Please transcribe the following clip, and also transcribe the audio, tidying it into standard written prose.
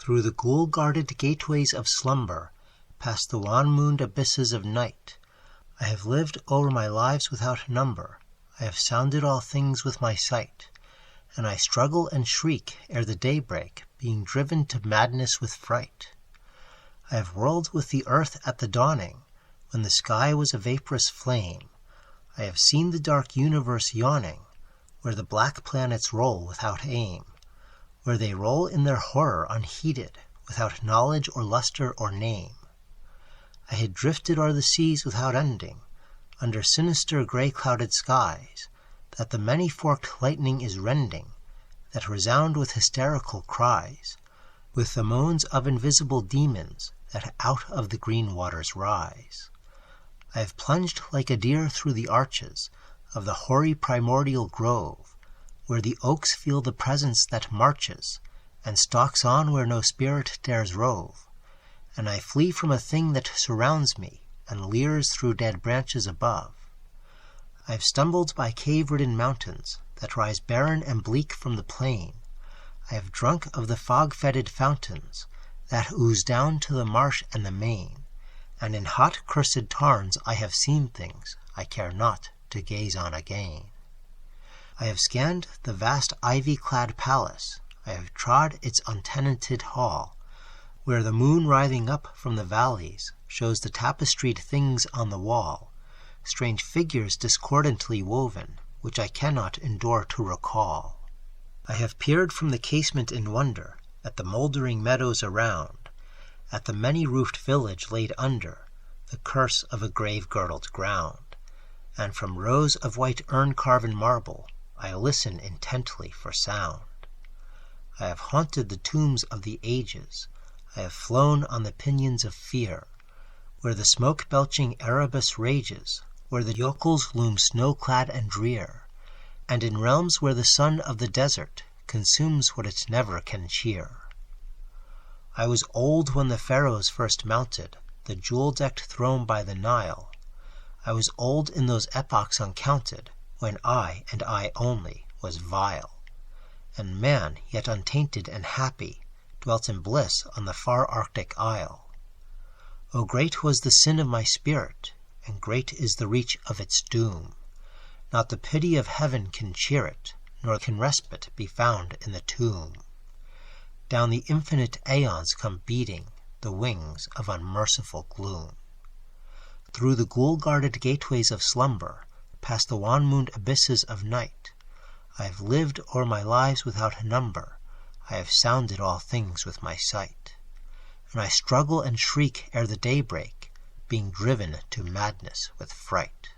Through the ghoul-guarded gateways of slumber, past the wan-mooned abysses of night, I have lived o'er my lives without number, I have sounded all things with my sight, and I struggle and shriek ere the day break, being driven to madness with fright. I have whirled with the earth at the dawning, when the sky was a vaporous flame. I have seen the dark universe yawning, where the black planets roll without aim, where they roll in their horror unheeded, without knowledge or luster or name. I had drifted o'er the seas without ending, under sinister grey-clouded skies, that the many-forked lightning is rending, that resound with hysterical cries, with the moans of invisible demons that out of the green waters rise. I have plunged like a deer through the arches of the hoary primordial grove, where the oaks feel the presence that marches, and stalks on where no spirit dares rove, and I flee from a thing that surrounds me, and leers through dead branches above. I have stumbled by cave-ridden mountains, that rise barren and bleak from the plain. I have drunk of the fog-fetid fountains, that ooze down to the marsh and the main, and in hot cursed tarns I have seen things I care not to gaze on again. I have scanned the vast ivy-clad palace, I have trod its untenanted hall, where the moon writhing up from the valleys shows the tapestried things on the wall, strange figures discordantly woven, which I cannot endure to recall. I have peered from the casement in wonder at the mouldering meadows around, at the many-roofed village laid under the curse of a grave-girdled ground, and from rows of white urn-carven marble I listen intently for sound. I have haunted the tombs of the ages, I have flown on the pinions of fear, where the smoke-belching Erebus rages, where the yokels loom snow-clad and drear, and in realms where the sun of the desert consumes what it never can cheer. I was old when the pharaohs first mounted the jewel-decked throne by the Nile. I was old in those epochs uncounted, when I, and I only, was vile, and man, yet untainted and happy, dwelt in bliss on the far Arctic isle. O great was the sin of my spirit, and great is the reach of its doom. Not the pity of heaven can cheer it, nor can respite be found in the tomb. Down the infinite aeons come beating the wings of unmerciful gloom. Through the ghoul-guarded gateways of slumber, past the wan-mooned abysses of night, I have lived o'er my lives without number, I have sounded all things with my sight, and I struggle and shriek ere the day break, being driven to madness with fright.